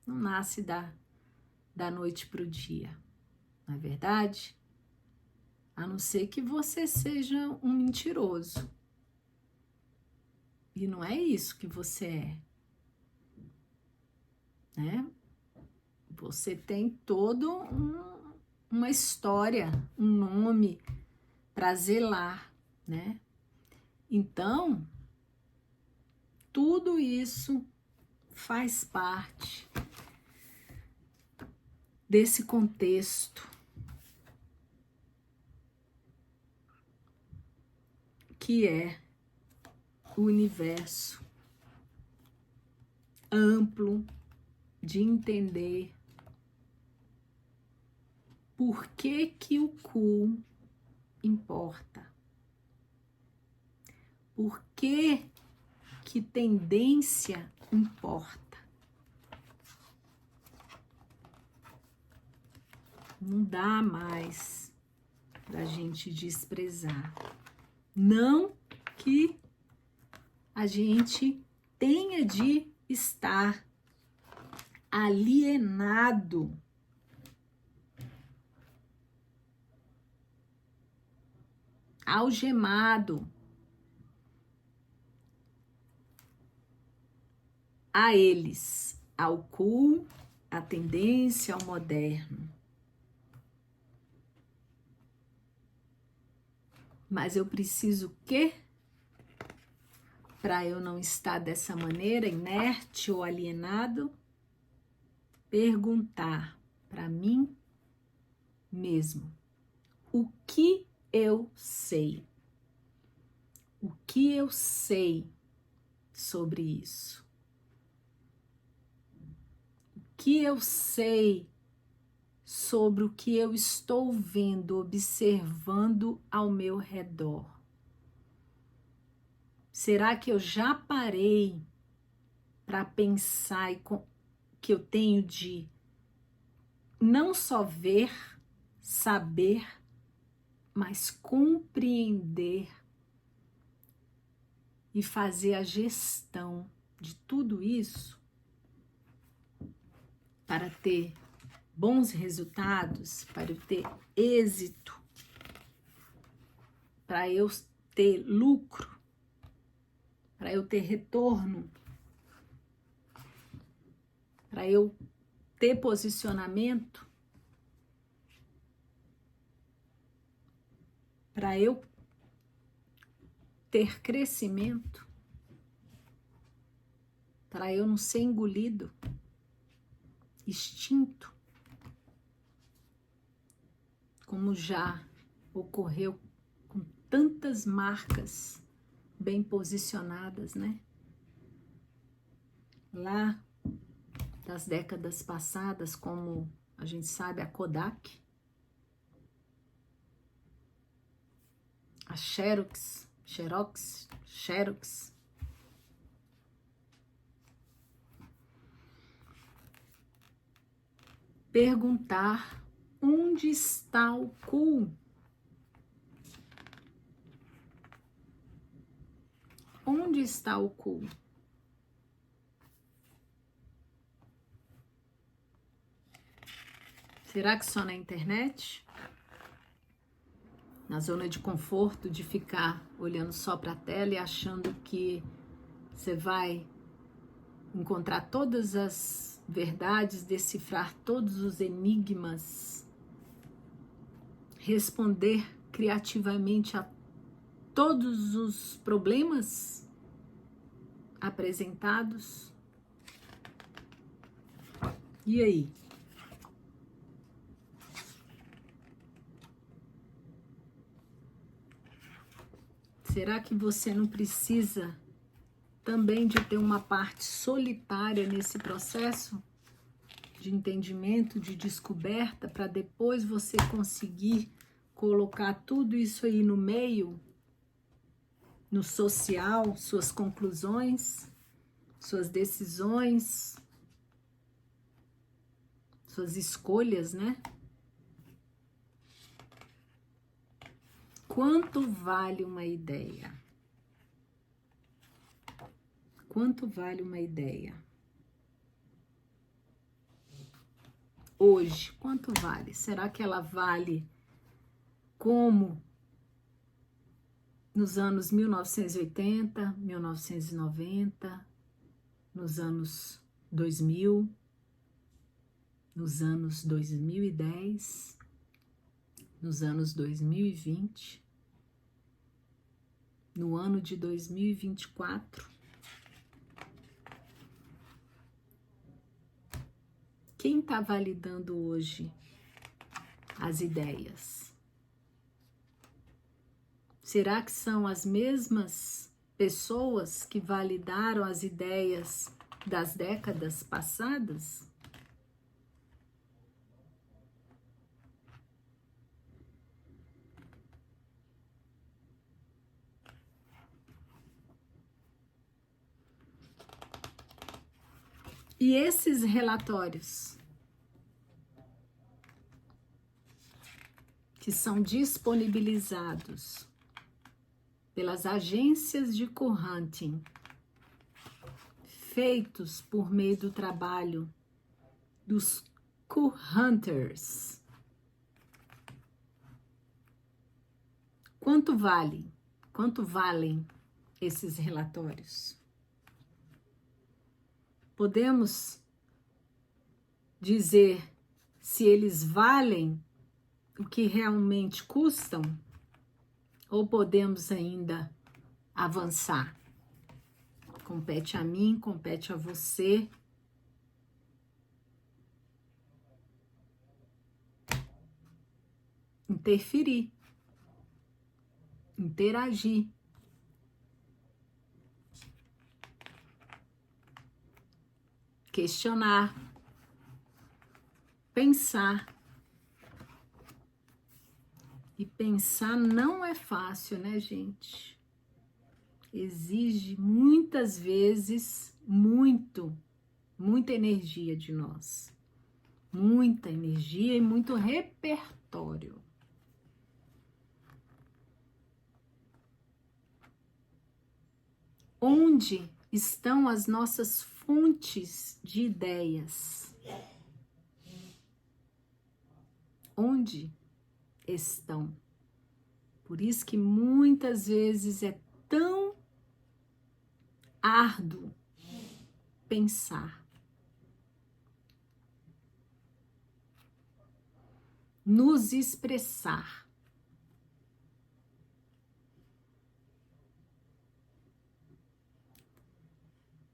não nasce da noite para o dia, não é verdade? A não ser que você seja um mentiroso. E não é isso que você é, né? Você tem toda uma história, um nome para zelar, né? Então, tudo isso faz parte desse contexto que é o universo amplo de entender por que que o cu importa. Por que que tendência importa. Não dá mais pra gente desprezar. Não que a gente tenha de estar alienado algemado a eles, ao cool, à tendência, ao moderno. Mas eu preciso o quê? Para eu não estar dessa maneira, inerte ou alienado, perguntar para mim mesmo: o que eu sei? O que eu sei sobre isso? O que eu sei sobre o que eu estou vendo, observando ao meu redor? Será que eu já parei para pensar que eu tenho de não só ver, saber, mas compreender e fazer a gestão de tudo isso para ter bons resultados, para eu ter êxito, para eu ter lucro, para eu ter retorno para eu ter posicionamento, para eu ter crescimento, para eu não ser engolido, extinto, como já ocorreu com tantas marcas bem posicionadas, né? Lá das décadas passadas, como a gente sabe, a Kodak, a Xerox. Perguntar onde está o cu? Onde está o cu? Será que só na internet? Na zona de conforto de ficar olhando só para a tela e achando que você vai encontrar todas as verdades, decifrar todos os enigmas, responder criativamente a todos os problemas apresentados? E aí? Será que você não precisa também de ter uma parte solitária nesse processo de entendimento, de descoberta, para depois você conseguir colocar tudo isso aí no meio, no social, suas conclusões, suas decisões, suas escolhas, né? Quanto vale uma ideia? Quanto vale uma ideia? Hoje, quanto vale? Será que ela vale como nos anos 1980, 1990, nos anos 2000, nos anos 2010, nos anos 2020, no ano de 2024? Quem está validando hoje as ideias? Será que são as mesmas pessoas que validaram as ideias das décadas passadas? E esses relatórios que são disponibilizados pelas agências de co-hunting, feitos por meio do trabalho dos co-hunters, quanto vale? Quanto valem esses relatórios? Podemos dizer se eles valem o que realmente custam? Ou podemos ainda avançar? Compete a mim, compete a você. Interferir, interagir. Questionar, pensar. E pensar não é fácil, né, gente? Exige muitas vezes muita energia de nós. Muita energia e muito repertório. Onde estão as nossas fontes de ideias? Onde estão? Por isso que muitas vezes é tão árduo pensar. nos expressar.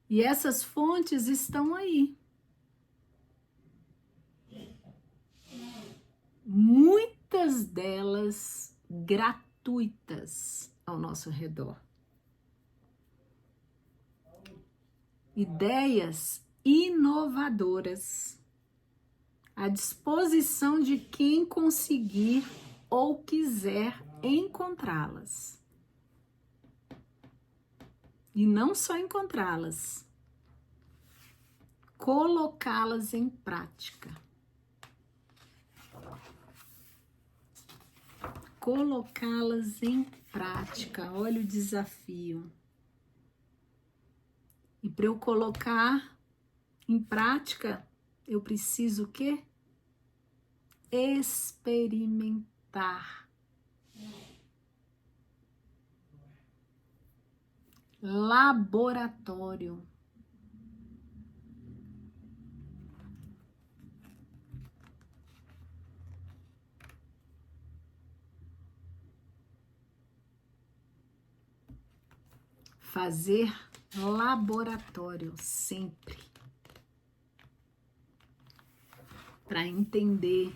E essas fontes estão aí. Muitas delas gratuitas ao nosso redor. Ideias inovadoras à disposição de quem conseguir ou quiser encontrá-las. E não só encontrá-las, colocá-las em prática. Colocá-las em prática, olha o desafio. E para eu colocar em prática, eu preciso o quê? Experimentar. Laboratório. Fazer laboratório sempre. Para entender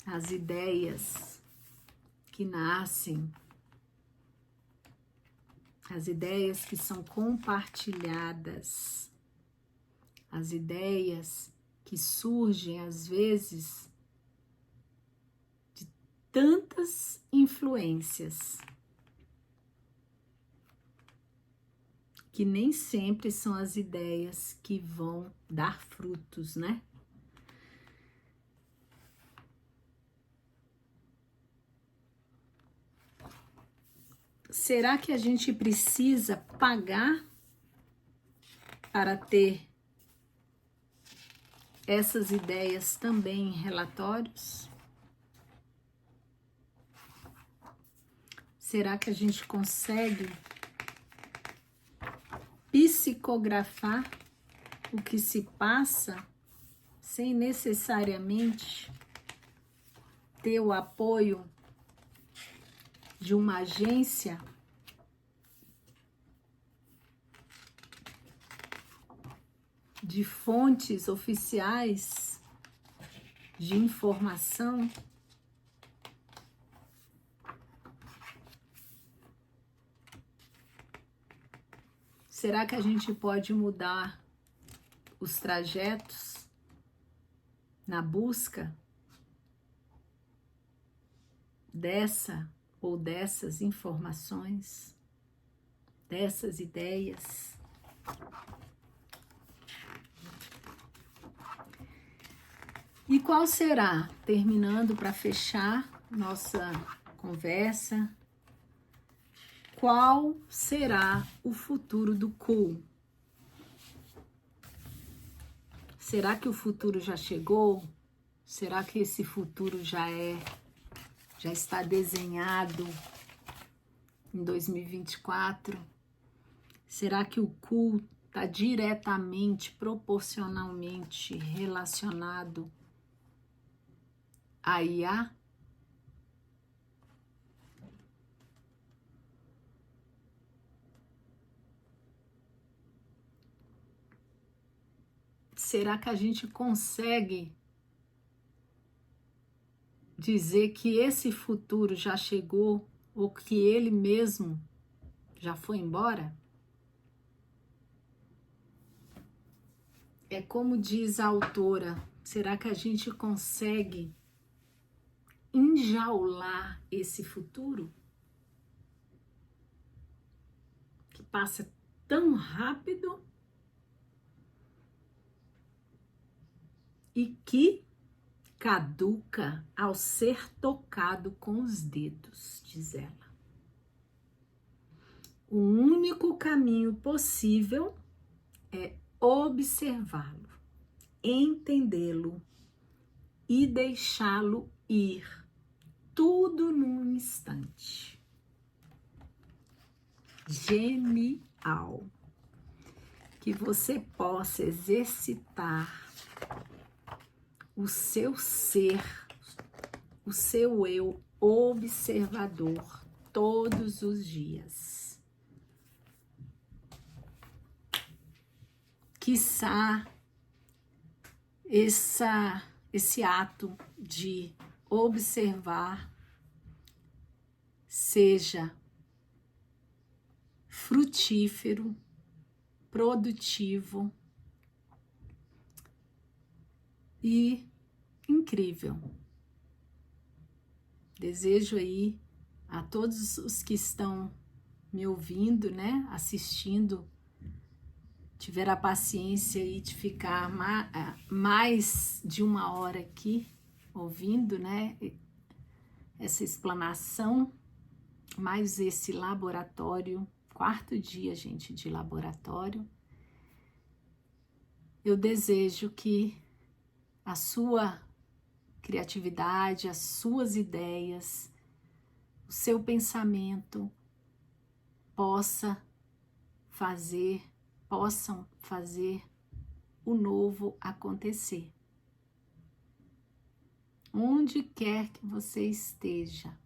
as ideias que nascem, as ideias que são compartilhadas, as ideias que surgem às vezes de tantas influências que nem sempre são as ideias que vão dar frutos, né? Será que a gente precisa pagar para ter essas ideias também em relatórios? Será que a gente consegue psicografar o que se passa sem necessariamente ter o apoio de uma agência? De fontes oficiais de informação? Será que a gente pode mudar os trajetos na busca dessa ou dessas informações, dessas ideias? E qual será, terminando para fechar nossa conversa, qual será o futuro do Cool? Será que o futuro já chegou? Será que esse futuro já está desenhado em 2024? Será que o Cool está diretamente, proporcionalmente relacionado a IA? Será que a gente consegue dizer que esse futuro já chegou ou que ele mesmo já foi embora? É como diz a autora, será que a gente consegue enjaular esse futuro que passa tão rápido e que caduca ao ser tocado com os dedos, diz ela. O único caminho possível é observá-lo, entendê-lo e deixá-lo ir, tudo num instante. Genial! Que você possa exercitar o seu ser, o seu eu observador todos os dias. Quiçá esse ato de observar seja frutífero, produtivo e incrível. Desejo aí a todos os que estão me ouvindo, né, assistindo, tiver a paciência aí de ficar mais de 1 hora aqui ouvindo, né, essa explanação, mais esse laboratório, 4º dia, gente, de laboratório. Eu desejo que a sua criatividade, as suas ideias, o seu pensamento possam fazer o novo acontecer. Onde quer que você esteja,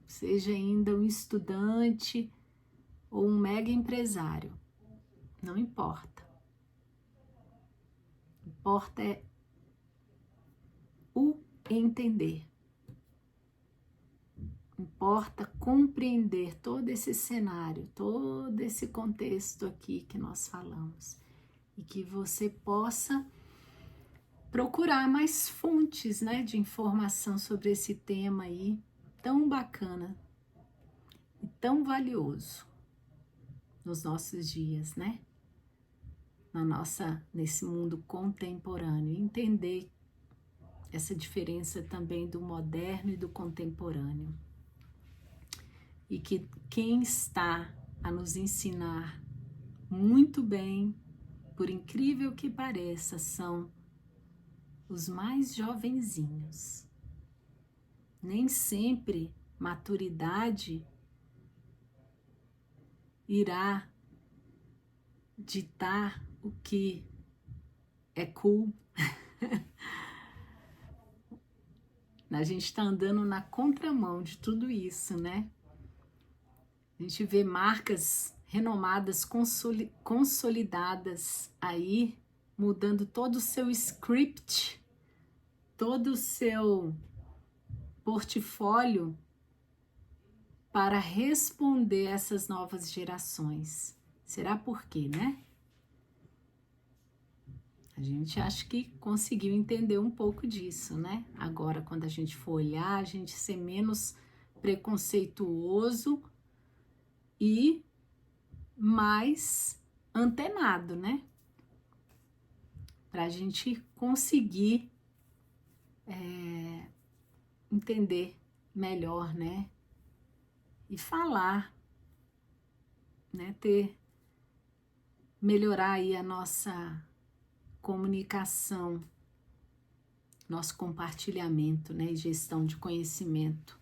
seja ainda um estudante ou um mega empresário, não importa. Importa é o entender. Importa compreender todo esse cenário, todo esse contexto aqui que nós falamos. E que você possa procurar mais fontes, né, de informação sobre esse tema aí, tão bacana e tão valioso nos nossos dias, né? Nesse mundo contemporâneo. Entender essa diferença também do moderno e do contemporâneo. E que quem está a nos ensinar muito bem, por incrível que pareça, são os mais jovenzinhos. Nem sempre maturidade irá ditar o que é cool. A gente está andando na contramão de tudo isso, né? A gente vê marcas renomadas, consolidadas aí, mudando todo o seu script, todo o seu portfólio para responder a essas novas gerações. Será por quê, né? A gente acha que conseguiu entender um pouco disso, né? Agora, quando a gente for olhar, a gente ser menos preconceituoso e mais antenado, né? Para a gente conseguir entender melhor, né? E falar, né? Melhorar aí a nossa comunicação, nosso compartilhamento, né? E gestão de conhecimento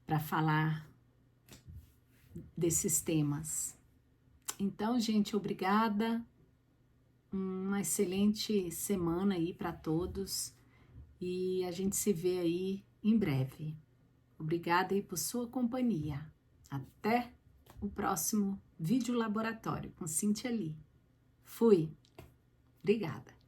para falar desses temas. Então, gente, obrigada. Uma excelente semana aí para todos e a gente se vê aí em breve. Obrigada aí por sua companhia. Até o próximo vídeo laboratório com Cíntia Lee. Fui. Obrigada.